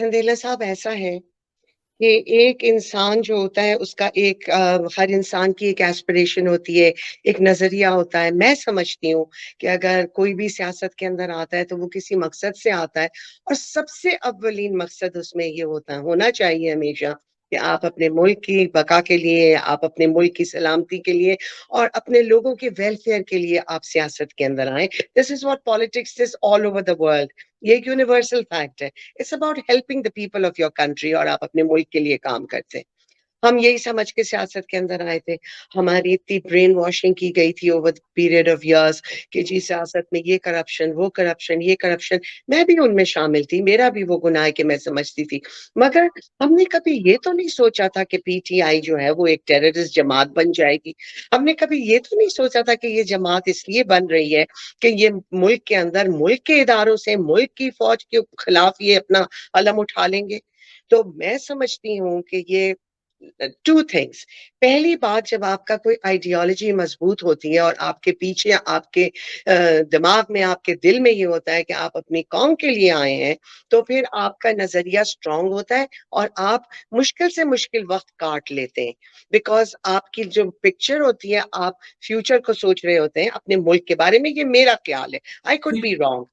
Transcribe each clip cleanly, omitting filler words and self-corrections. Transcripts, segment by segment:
चंदेला साहब ऐसा है कि एक इंसान जो होता है उसका एक हर इंसान की एक एस्पिरेशन होती है, एक नजरिया होता है। मैं समझती हूँ कि अगर कोई भी सियासत के अंदर आता है तो वो किसी मकसद से आता है, और सबसे अव्वलीन मकसद उसमें ये होना चाहिए हमेशा कि आप अपने मुल्क की बका के लिए, आप अपने मुल्क की सलामती के लिए और अपने लोगों के वेलफेयर के लिए आप सियासत के अंदर आए। This is what politics is all over the world. ये एक यूनिवर्सल फैक्ट है। It's about helping the people of your country, और आप अपने मुल्क के लिए काम करते हैं। हम यही समझ के सियासत के अंदर आए थे। हमारी इतनी ब्रेन वॉशिंग की गई थी over the period of years कि जी सियासत में ये करप्शन, वो करप्शन, ये करप्शन। मैं भी उनमें शामिल थी, मेरा भी वो गुनाह है कि मैं समझती थी। मगर हमने कभी ये तो नहीं सोचा था कि पीटीआई जो है वो एक टेररिस्ट जमात बन जाएगी। हमने कभी ये तो नहीं सोचा था कि ये जमात इसलिए बन रही है कि ये मुल्क के अंदर, मुल्क के इदारों से, मुल्क की फौज के खिलाफ ये अपना अलम उठा लेंगे। तो मैं समझती हूँ कि ये टू थिंग्स। पहली बात, जब आपका कोई आइडियोलॉजी मजबूत होती है और आपके पीछे, आपके दिमाग में, आपके दिल में ये होता है कि आप अपनी कौम के लिए आए हैं, तो फिर आपका नजरिया स्ट्रांग होता है और आप मुश्किल से मुश्किल वक्त काट लेते हैं। बिकॉज आपकी जो पिक्चर होती है, आप फ्यूचर को सोच रहे होते हैं अपने मुल्क के बारे में। ये मेरा ख्याल है, I could be wrong.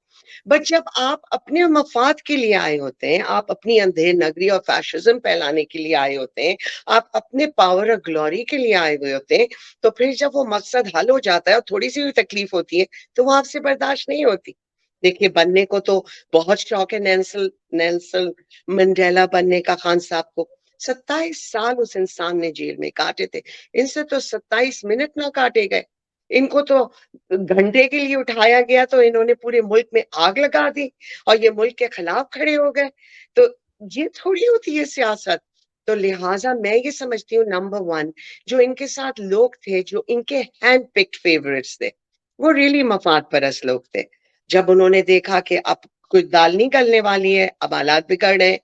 But जब आप अपने मफाद के लिए आए होते हैं, आप अपनी अंधेर नगरी और फैशिज्म फैलाने के लिए आए होते हैं, आप अपने पावर और ग्लोरी के लिए आए हुए होते हैं, तो फिर जब वो मकसद हल हो जाता है और थोड़ी सी भी तकलीफ होती है तो वो आपसे बर्दाश्त नहीं होती। देखिए, बनने को तो बहुत शौक है नेल्सन नेल्सन मंडेला बनने का खान साहब को। 27 साल उस इंसान ने जेल में काटे थे। इनसे तो 27 मिनट ना काटे गए। इनको तो घंटे के लिए उठाया गया तो इन्होंने पूरे मुल्क में आग लगा दी और ये मुल्क के खिलाफ खड़े हो गए। तो ये थोड़ी होती है सियासत। तो लिहाजा मैं ये समझती हूँ, नंबर वन, जो इनके साथ लोग थे, जो इनके हैंड पिक्ड फेवरेट्स थे, वो रियली मफाद परस्त लोग थे। जब उन्होंने देखा कि अब कुछ दाल नहीं गलने वाली है, अब हालात बिगड़ रहे हैं,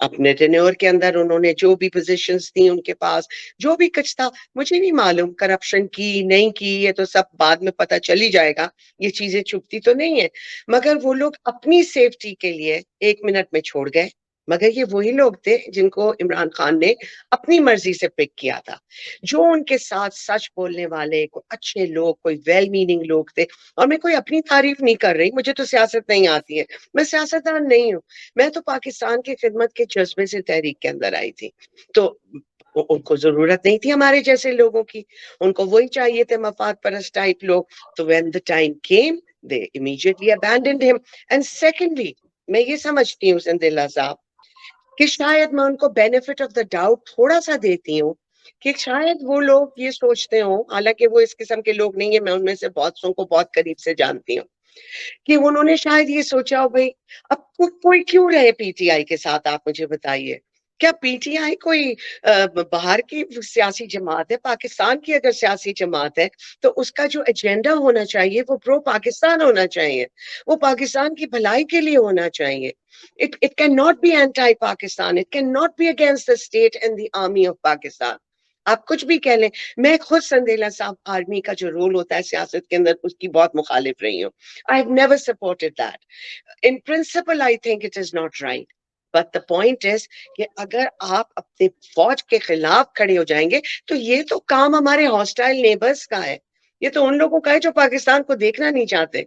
अपने टेन्योर के अंदर उन्होंने जो भी पोजीशंस थी उनके पास, जो भी कुछ था, मुझे नहीं मालूम करप्शन की नहीं की, ये तो सब बाद में पता चल ही जाएगा। ये चीजें छुपती तो नहीं है। मगर वो लोग अपनी सेफ्टी के लिए 1 मिनट में छोड़ गए। मगर ये वही लोग थे जिनको इमरान खान ने अपनी मर्जी से पिक किया था। जो उनके साथ सच बोलने वाले कोई अच्छे लोग, कोई वेल मीनिंग लोग थे। और मैं कोई अपनी तारीफ नहीं कर रही, मुझे तो सियासत नहीं आती है, मैं सियासतदान नहीं हूँ। मैं तो पाकिस्तान की खिदमत के जज्बे से तहरीक के अंदर आई थी। तो उनको जरूरत नहीं थी हमारे जैसे लोगों की, उनको वही चाहिए थे मफाद परस्त टाइप लोग। तो when the time came, they immediately abandoned him. And secondly, मैं ये समझती हूँ संदिल्ला साहब कि शायद मैं उनको बेनिफिट ऑफ द डाउट थोड़ा सा देती हूँ कि शायद वो लोग ये सोचते हो, हालांकि वो इस किस्म के लोग नहीं है, मैं उनमें से बहुत सौ को बहुत करीब से जानती हूँ, कि उन्होंने शायद ये सोचा हो भाई, अब कोई क्यों रहे पीटीआई के साथ, आप मुझे बताइए। क्या पीटीआई कोई बाहर की सियासी जमात है? पाकिस्तान की अगर सियासी जमात है तो उसका जो एजेंडा होना चाहिए वो प्रो पाकिस्तान होना चाहिए, वो पाकिस्तान की भलाई के लिए होना चाहिए। It can not be anti Pakistan, it can not be against the state and the army of Pakistan. आप कुछ भी कह लें, मैं खुद संदेला साहब आर्मी का जो रोल होता है सियासत के अंदर उसकी बहुत मुखालिफ रही हूँ। I have never supported that. In principle I think it is not right. But the point is कि अगर आप अपने फौज के खिलाफ खड़े हो जाएंगे तो ये तो काम हमारे हॉस्टाइल नेबर्स का है। ये तो उन लोगों का है जो पाकिस्तान को देखना नहीं चाहते।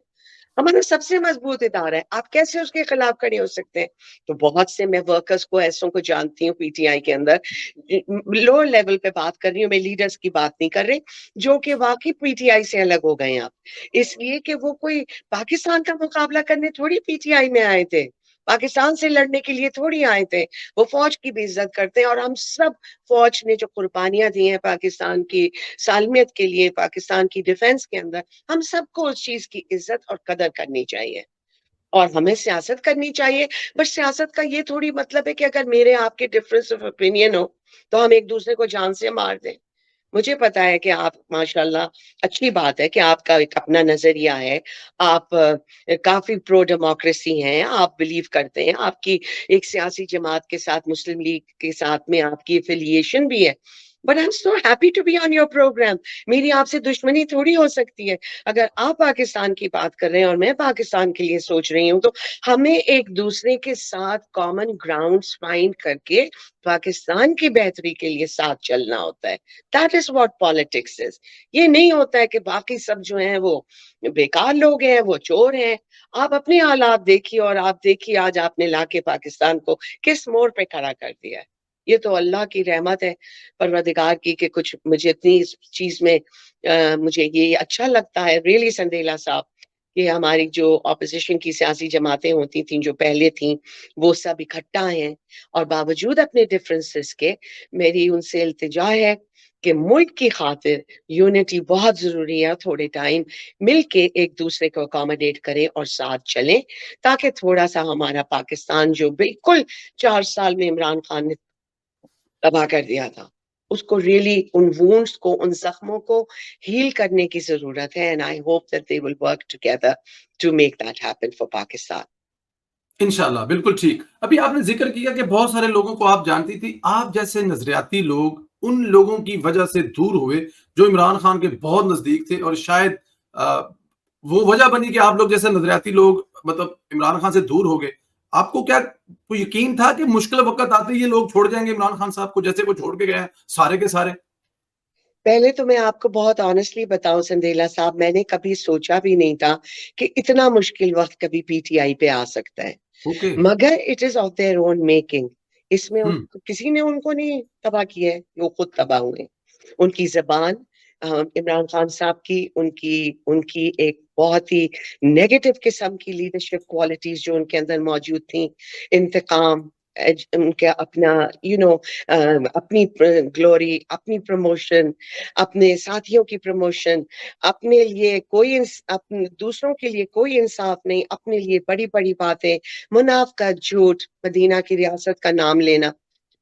हमारा सबसे मजबूत इदारा है, आप कैसे उसके खिलाफ खड़े हो सकते हैं? तो बहुत से मैं वर्कर्स को, ऐसों को जानती हूँ पीटीआई के अंदर, लोअर लेवल पे बात कर रही हूँ मैं, लीडर्स की बात नहीं कर रही, जो कि वाकई पीटीआई से अलग हो गए हैं आप, इसलिए कि वो कोई पाकिस्तान का मुकाबला करने थोड़ी पीटीआई में आए थे, पाकिस्तान से लड़ने के लिए थोड़ी आए थे। वो फौज की भी इज्जत करते हैं, और हम सब फौज ने जो कुर्बानियां दी हैं पाकिस्तान की सालमियत के लिए, पाकिस्तान की डिफेंस के अंदर, हम सबको उस चीज की इज्जत और कदर करनी चाहिए और हमें सियासत करनी चाहिए। बस सियासत का ये थोड़ी मतलब है कि अगर मेरे आपके डिफरेंस ऑफ ओपिनियन हो तो हम एक दूसरे को जान से मार दें। मुझे पता है कि आप माशाल्लाह, अच्छी बात है कि आपका एक अपना नजरिया है, आप काफी प्रो डेमोक्रेसी हैं, आप बिलीव करते हैं, आपकी एक सियासी जमात के साथ, मुस्लिम लीग के साथ में आपकी एफिलिएशन भी है। But I'm so happy to be on your program. मेरी आपसे दुश्मनी थोड़ी हो सकती है. अगर आप पाकिस्तान की बात कर रहे हैं और मैं पाकिस्तान के लिए सोच रही हूँ, तो हमें एक दूसरे के साथ कॉमन ग्राउंड्स फाइंड करके पाकिस्तान की बेहतरी के लिए साथ चलना होता है. That is what politics is. ये नहीं होता है कि बाकी सब जो हैं वो बेकार लोग हैं, वो चोर हैं. आप अपने हालात देखिए और आप देखिए आज आपने लाके पाकिस्तान को किस मोड़ पे खड़ा कर दिया है. ये तो अल्लाह की रहमत है परवरदिगार की कि कुछ मुझे इतनी इस चीज में मुझे ये अच्छा लगता है रियली संदेला साहब कि हमारी जो ऑपोजिशन की सियासी जमातें होती थी जो पहले थी वो सब इकट्ठा हैं और बावजूद अपने डिफरेंसेस के मेरी उनसे इल्तिजा है कि मुल्क की खातिर यूनिटी बहुत जरूरी है. थोड़े टाइम मिलके एक दूसरे को अकोमोडेट करें और साथ चलें ताकि थोड़ा सा हमारा पाकिस्तान जो बिल्कुल 4 साल में इमरान खान ने तबाह कर दिया था उसको रियली उन वुंड्स को उन जख्मों को हील करने की जरूरत है. And I hope that they will work together to make that happen for Pakistan. इंशाल्लाह, बिल्कुल ठीक. अभी आपने जिक्र किया कि बहुत सारे लोगों को आप जानती थी. आप जैसे नजरियाती लोग उन लोगों की वजह से दूर हुए जो इमरान खान के बहुत नजदीक थे और शायद वो वजह बनी कि आप लोग जैसे नजरियाती लोग मतलब इमरान खान से दूर हो गए. आपको क्या कोई यकीन था कि मुश्किल वक्त आते ये लोग छोड़ जाएंगे इमरान खान साहब को जैसे वो छोड़ के गए सारे के सारे? पहले तो मैं आपको बहुत ऑनेस्टली बताऊं संदेला साहब मैंने कभी सोचा भी नहीं था कि इतना मुश्किल वक्त कभी पीटीआई पे आ सकता है. ओके. मगर it is of their own making. इसमें हम्म. किसी ने उनको नहीं तबाह किया है वो खुद तबाह हुए. उनकी जबान इमरान खान साहब की उनकी उनकी एक बहुत ही नेगेटिव किस्म की लीडरशिप क्वालिटीज जो उनके अंदर मौजूद थी. इंतकाम उनके अपना अपनी ग्लोरी अपनी प्रमोशन अपने साथियों की प्रमोशन अपने लिए कोई अपने दूसरों के लिए कोई इंसाफ नहीं अपने लिए बड़ी बड़ी बातें मुनाफकत झूठ मदीना की रियासत का नाम लेना.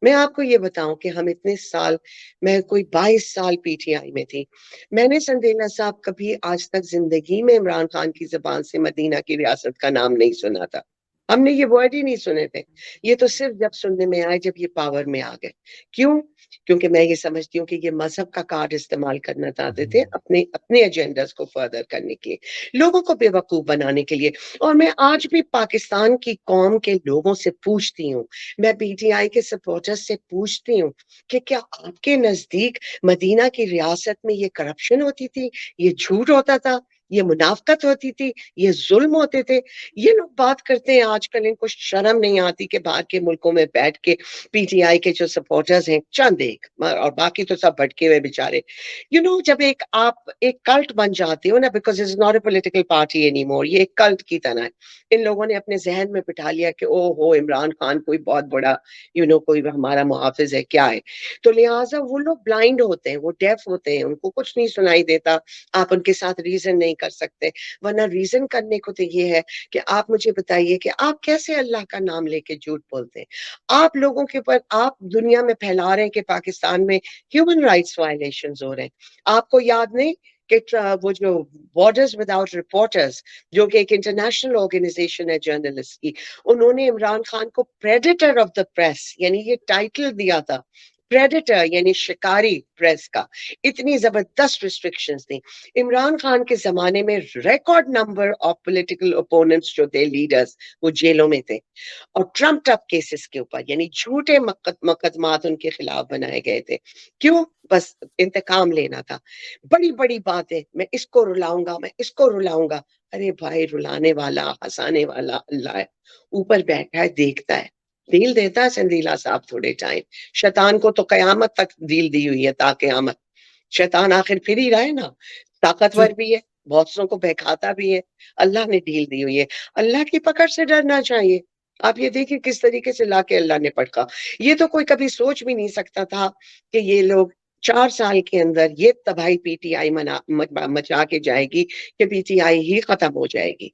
मैं आपको ये बताऊं कि हम इतने साल मैं कोई 22 साल पीटीआई में थी. मैंने संदेला साहब कभी आज तक जिंदगी में इमरान खान की जबान से मदीना की रियासत का नाम नहीं सुना था. हमने ये वर्ड ही नहीं सुने थे. ये तो सिर्फ जब सुनने में आए जब ये पावर में आ गए. क्यों? क्योंकि मैं ये समझती हूँ कि ये मजहब का कार्ड इस्तेमाल करना चाहते थे अपने अपने एजेंडास को फर्दर करने के लिए लोगों को बेवकूफ बनाने के लिए. और मैं आज भी पाकिस्तान की कौम के लोगों से पूछती हूँ मैं पीटीआई के सपोर्टर्स से पूछती हूँ कि क्या आपके नजदीक मदीना की रियासत में ये करप्शन होती थी ये झूठ होता था ये मुनाफकत होती थी ये जुल्म होते थे. ये लोग बात करते हैं आजकल इनको शर्म नहीं आती कि बाहर के मुल्कों में बैठ के पीटीआई के जो सपोर्टर्स हैं चंद एक और बाकी तो सब भटके हुए बेचारे. जब आप एक कल्ट बन जाते हो ना because it's not a political party any more ये एक कल्ट की तरह है. इन लोगों ने अपने जहन में बिठा लिया कि ओ हो इमरान खान कोई बहुत बड़ा कोई हमारा मुहाफिज है क्या है. तो लिहाजा वो लोग ब्लाइंड होते हैं वो डेफ होते हैं उनको कुछ नहीं सुनाई देता. आप उनके साथ रीजन नहीं कर सकते. वरना रीजन करने को तो ये है कि आप मुझे बताइए कि आप कैसे अल्लाह का नाम लेके झूठ बोलते हैं. आप लोगों के ऊपर आप दुनिया में फैला रहे हैं कि पाकिस्तान में ह्यूमन राइट्स वायलेशंस हो रहे हैं. आपको याद नहीं कि वो जो बॉर्डर्स विदाउट रिपोर्टर्स जो कि एक इंटरनेशनल ऑर्गेनाइजेशन है जर्नलिस्ट की उन्होंने इमरान खान को प्रेडेटर ऑफ द प्रेस यानी ये टाइटल दिया था. प्रेडेटर यानी शिकारी प्रेस का. इतनी जबरदस्त रिस्ट्रिक्शंस थी. इमरान खान के जमाने में record number of political opponents जो थे लीडर्स वो जेलों में थे और ट्रम्प अप केसेस के ऊपर यानी झूठे मुकदमात उनके खिलाफ बनाए गए थे. क्यों? बस इंतकाम लेना था. बड़ी बड़ी बातें मैं इसको रुलाऊंगा मैं इसको रुलाऊंगा. अरे भाई रुलाने वाला हंसाने वाला अल्लाह है ऊपर बैठा है देखता है. डील देता है संदीला साहब थोड़े टाइम. शैतान को तो कयामत तक डील दी हुई है ता कयामत. शैतान आखिर फिर ही रहा है ना. ताकतवर भी है बहुत सौ को बहकाता भी है. अल्लाह ने डील दी हुई है. अल्लाह की पकड़ से डरना चाहिए. आप ये देखिए किस तरीके से लाके अल्लाह ने पकड़ा. ये तो कोई कभी सोच भी नहीं सकता था कि ये लोग 4 साल के अंदर ये तबाही पीटीआई मचा के जाएगी कि पीटीआई ही खत्म हो जाएगी.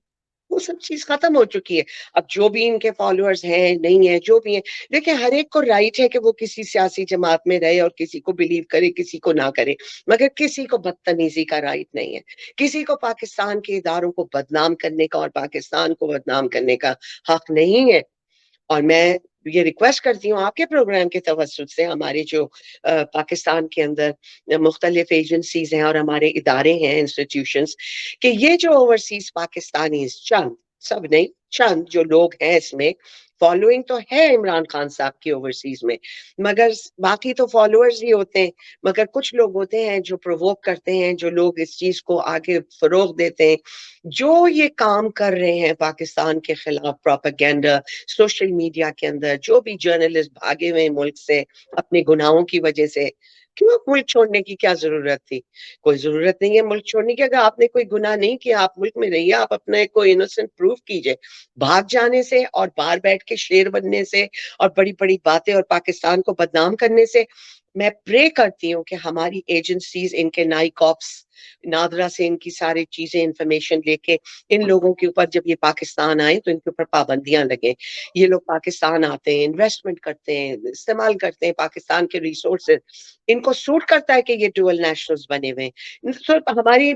वो सब चीज खत्म हो चुकी है. अब जो भी इनके फॉलोअर्स हैं नहीं है जो भी है देखिए हर एक को राइट है कि वो किसी सियासी जमात में रहे और किसी को बिलीव करे किसी को ना करे. मगर किसी को बदतमीजी का राइट नहीं है. किसी को पाकिस्तान के इदारों को बदनाम करने का और पाकिस्तान को बदनाम करने का हक नहीं है. और मैं یہ ریکویسٹ کرتی ہوں آپ کے پروگرام کے توسط سے ہمارے جو پاکستان کے اندر مختلف ایجنسیز ہیں اور ہمارے ادارے ہیں انسٹیٹیوشنز کہ یہ جو اوورسیز پاکستانیز چند سب نہیں چند جو لوگ ہیں اس میں فالوئنگ تو ہے عمران خان صاحب کی اوورسیز میں مگر باقی تو فالوورز ہی ہوتے ہیں مگر کچھ لوگ ہوتے ہیں جو پرووک کرتے ہیں جو لوگ اس چیز کو آگے فروغ دیتے ہیں جو یہ کام کر رہے ہیں پاکستان کے خلاف پروپیگینڈا سوشل میڈیا کے اندر جو بھی جرنلسٹ بھاگے ہوئے ملک سے اپنے گناہوں کی وجہ سے کیوں ملک چھوڑنے کی کیا ضرورت تھی کوئی ضرورت نہیں ہے ملک چھوڑنے کی اگر آپ نے کوئی گناہ نہیں کیا آپ ملک میں رہیے آپ اپنا کوئی انوسنٹ پروف کیجئے بھاگ جانے سے اور باہر بیٹھ کے شیر بننے سے اور بڑی بڑی باتیں اور پاکستان کو بدنام کرنے سے میں پرے کرتی ہوں کہ ہماری ایجنسیز ان کے نائی کاپس نادرا سے ان کی ساری چیزیں انفارمیشن لے کے ان لوگوں کے اوپر جب یہ پاکستان آئے تو ان کے اوپر پابندیاں لگیں یہ لوگ پاکستان آتے ہیں انویسٹمنٹ کرتے ہیں استعمال کرتے ہیں پاکستان کے ریسورسز ان کو سوٹ کرتا ہے کہ یہ ڈوئل نیشنلز بنے ہوئے ہیں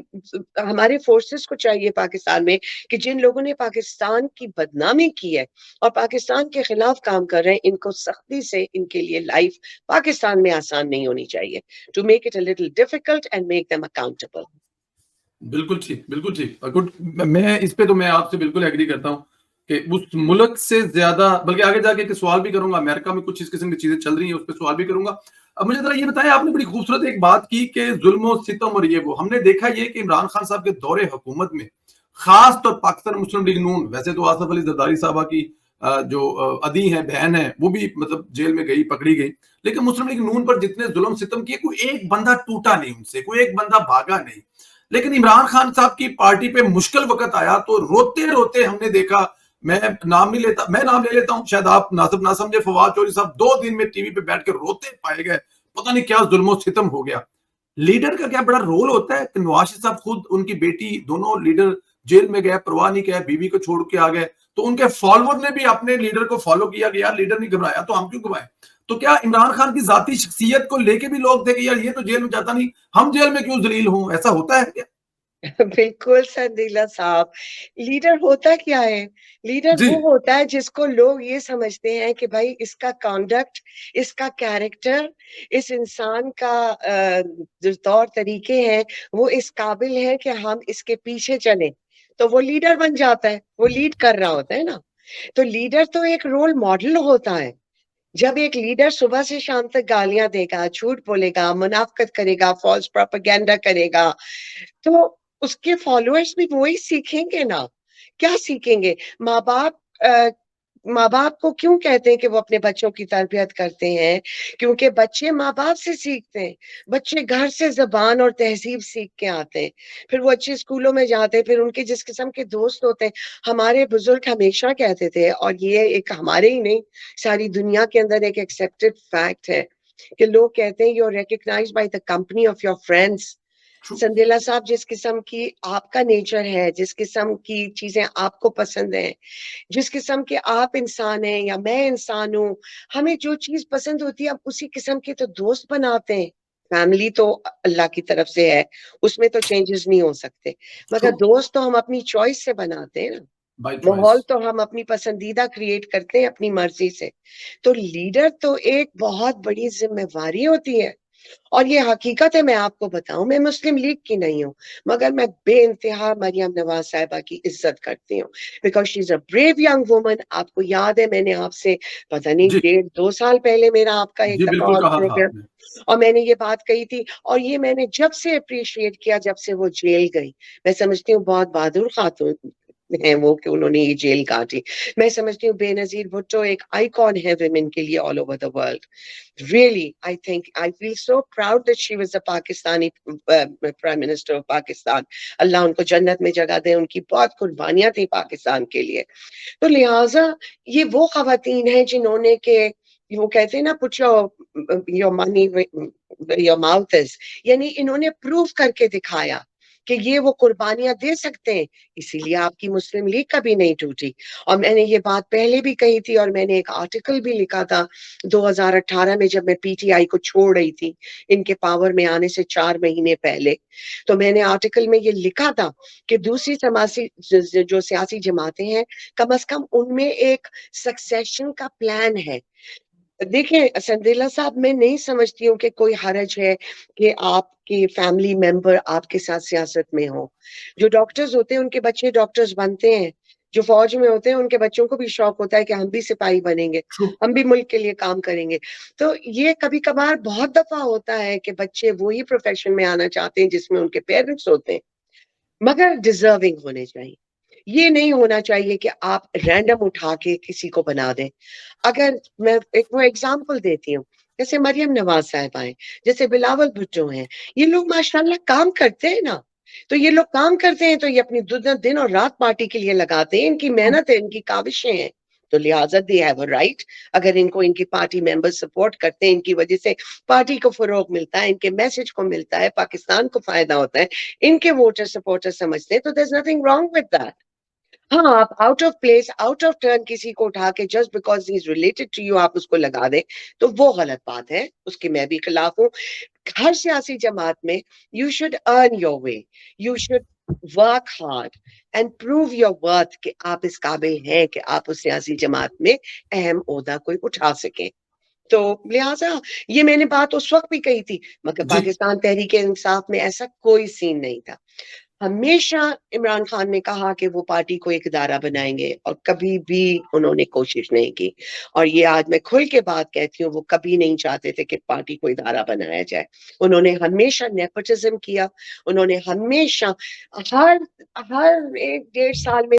ہمارے فورسز کو چاہیے پاکستان میں کہ جن لوگوں نے پاکستان کی بدنامی کی ہے اور پاکستان کے خلاف کام کر رہے ہیں ان کو سختی سے ان کے لیے لائف پاکستان میں آسان نہیں ہونی چاہیے to make it a little difficult and make them accountable بالکل ٹھیک بالکل ٹھیک میں اس پہ تو میں آپ سے بالکل ایگری کرتا ہوں کہ اس ملک سے زیادہ بلکہ آگے جا کے ایک سوال بھی کروں گا امریکہ میں کچھ اس قسم کی چیزیں چل رہی ہیں اس پہ سوال بھی کروں گا اب مجھے ذرا یہ بتائیں آپ نے بڑی خوبصورت ایک بات کی کہ ظلم و ستم اور یہ وہ ہم نے دیکھا یہ کہ عمران خان صاحب کے دور حکومت میں خاص طور پاکستان مسلم لیگ نون ویسے تو آصف علی زرداری صاحبہ کی جو عدی ہیں بہن ہیں وہ بھی مطلب جیل میں گئی پکڑی گئی لیکن مسلم لیگ نون پر جتنے ظلم ستم کیے کوئی ایک بندہ ٹوٹا نہیں ان سے کوئی ایک بندہ بھاگا نہیں لیکن عمران خان صاحب کی پارٹی پہ مشکل وقت آیا تو روتے روتے ہم نے دیکھا میں نام نہیں لیتا میں نام لے لیتا ہوں شاید آپ ناصب نہ سمجھے فواد چودھری صاحب 2 دن میں ٹی وی پہ بیٹھ کے روتے پائے گئے پتہ نہیں کیا ظلم و ستم ہو گیا لیڈر کا کیا بڑا رول ہوتا ہے کہ نواز شریف صاحب خود ان کی بیٹی دونوں لیڈر جیل میں گئے پرواہ نہیں کیا بیوی کو چھوڑ کے آ گئے تو ان کے فالوور نے بھی اپنے لیڈر کو فالو کیا کہ یار لیڈر نہیں گھبرایا تو ہم کیوں گھبرائیں تو کیا عمران خان کی ذاتی شخصیت کو لے کے بھی لوگ تھے کہ یار یہ تو جیل میں جاتا نہیں ہم جیل میں کیوں ذلیل ہوں ایسا ہوتا ہے کیا بالکل سندیلا صاحب لیڈر ہوتا کیا ہے لیڈر جی وہ ہوتا ہے جس کو لوگ یہ سمجھتے ہیں کہ بھائی اس کا کانڈکٹ اس کا کیریکٹر اس انسان کا جو طور طریقے ہیں وہ اس قابل ہے کہ ہم اس کے پیچھے چلیں تو وہ لیڈر بن جاتا ہے وہ لیڈ کر رہا ہوتا ہے نا تو لیڈر تو ایک رول ماڈل ہوتا ہے جب ایک لیڈر صبح سے شام تک گالیاں دے گا جھوٹ بولے گا منافقت کرے گا فالس پروپیگینڈا کرے گا تو اس کے فالوورز بھی وہی سیکھیں گے نا کیا سیکھیں گے ماں باپ ماں باپ کو کیوں کہتے ہیں کہ وہ اپنے بچوں کی تربیت کرتے ہیں کیونکہ بچے ماں باپ سے سیکھتے ہیں بچے گھر سے زبان اور تہذیب سیکھ کے آتے ہیں پھر وہ اچھے اسکولوں میں جاتے ہیں پھر ان کے جس قسم کے دوست ہوتے ہیں ہمارے بزرگ ہمیشہ کہتے تھے اور یہ ایک ہمارے ہی نہیں ساری دنیا کے اندر ایک ایکسپٹڈ فیکٹ ہے کہ لوگ کہتے ہیں you recognise by the company of your friends Sandila صاحب جس قسم کی آپ کا نیچر ہے جس قسم کی چیزیں آپ کو پسند ہیں جس قسم کے آپ انسان ہیں یا میں انسان ہوں ہمیں جو چیز پسند ہوتی ہے اب اسی قسم کے تو دوست بناتے ہیں فیملی تو اللہ کی طرف سے ہے اس میں تو چینجز نہیں ہو سکتے مگر دوست تو ہم اپنی چوائس سے بناتے ہیں نا بائی چوائس ماحول تو ہم اپنی پسندیدہ کریٹ کرتے ہیں اپنی مرضی سے تو لیڈر تو ایک بہت بڑی ذمہ داری ہوتی ہے اور یہ حقیقت ہے میں آپ کو بتاؤں میں مسلم لیگ کی نہیں ہوں مگر میں بے انتہا مریم نواز صاحبہ کی عزت کرتی ہوں because she is a brave young woman آپ کو یاد ہے میں نے آپ سے پتہ نہیں جی 1.5-2 سال پہلے میرا آپ کا ایک جی دفعہ بالکل اور کہا تھا آپ پروگرام نے اور میں نے یہ بات کہی تھی اور یہ میں نے جب سے اپریشیٹ کیا جب سے وہ جیل گئی میں سمجھتی ہوں بہت بہادر خاتون ہیں وہ کہ انہوں نے یہ جیل کاٹی میں سمجھتی ہوں بے نظیر بھٹو ایک آئیکن ہے ویمن کے لیے all over the world really I feel so proud that she was the Pakistani Prime Minister of Pakistan اللہ ان کو جنت میں جگہ دے ان کی بہت قربانیاں تھیں پاکستان کے لیے تو لہٰذا یہ وہ خواتین ہیں جنہوں نے کہ وہ کہتے ہیں نا put your money your mouth is یعنی انہوں نے پروف کر کے دکھایا کہ یہ وہ قربانیاں دے سکتے ہیں، اسی لیے آپ کی مسلم لیگ کبھی نہیں ٹوٹی۔ اور میں نے یہ بات پہلے بھی کہی تھی، اور میں نے ایک آرٹیکل بھی لکھا تھا 2018 میں، جب میں پی ٹی آئی کو چھوڑ رہی تھی ان کے پاور میں آنے سے 4 مہینے پہلے، تو میں نے آرٹیکل میں یہ لکھا تھا کہ دوسری جو سیاسی جماعتیں ہیں، کم از کم ان میں ایک سکسیشن کا پلان ہے۔ دیکھیں سندیلا صاحب، میں نہیں سمجھتی ہوں کہ کوئی حرج ہے کہ آپ کے فیملی ممبر آپ کے ساتھ سیاست میں ہو۔ جو ڈاکٹرز ہوتے ہیں ان کے بچے ڈاکٹرز بنتے ہیں، جو فوج میں ہوتے ہیں ان کے بچوں کو بھی شوق ہوتا ہے کہ ہم بھی سپاہی بنیں گے، ہم بھی ملک کے لیے کام کریں گے۔ تو یہ کبھی کبھار بہت دفعہ ہوتا ہے کہ بچے وہی پروفیشن میں آنا چاہتے ہیں جس میں ان کے پیرنٹس ہوتے ہیں، مگر ڈیزرونگ ہونے چاہیے۔ یہ نہیں ہونا چاہیے کہ آپ رینڈم اٹھا کے کسی کو بنا دیں۔ اگر میں ایک وہ ایگزامپل دیتی ہوں، جیسے مریم نواز صاحب ہیں، جیسے بلاول بھٹو ہیں، یہ لوگ ماشاءاللہ کام کرتے ہیں نا، تو یہ لوگ کام کرتے ہیں تو یہ اپنی دن اور رات پارٹی کے لیے لگاتے ہیں، ان کی محنت ہے، ان کی کاوشیں ہیں، تو لہٰذا دے ہیو اے رائٹ۔ اگر ان کو ان کی پارٹی ممبر سپورٹ کرتے ہیں، ان کی وجہ سے پارٹی کو فروغ ملتا ہے، ان کے میسج کو ملتا ہے، پاکستان کو فائدہ ہوتا ہے، ان کے ووٹر سپورٹر سمجھتے ہیں، تو there is nothing wrong with that. ہاں، آپ out of place, out of turn کسی کو اٹھا کے just because he is related to you آپ اس کو لگا دیں، تو وہ غلط بات ہے، اس کی میں بھی خلاف ہوں۔ ہر سیاسی جماعت میں you should earn your way, you should work hard and prove your worth کہ آپ اس قابل ہیں کہ آپ اس سیاسی جماعت میں اہم عہدہ کوئی اٹھا سکیں۔ تو لہٰذا یہ میں نے بات اس وقت بھی کہی تھی، مگر جی پاکستان تحریک انصاف میں ایسا کوئی سین نہیں تھا۔ ہمیشہ عمران خان نے کہا کہ وہ پارٹی کو ایک ادارہ بنائیں گے، اور کبھی بھی انہوں نے کوشش نہیں کی۔ اور یہ آج میں کھل کے بات کہتی ہوں، وہ کبھی نہیں چاہتے تھے کہ پارٹی کو ادارہ بنایا جائے۔ انہوں نے ہمیشہ نیپوٹزم کیا، انہوں نے ہمیشہ ہر 1.5 سال میں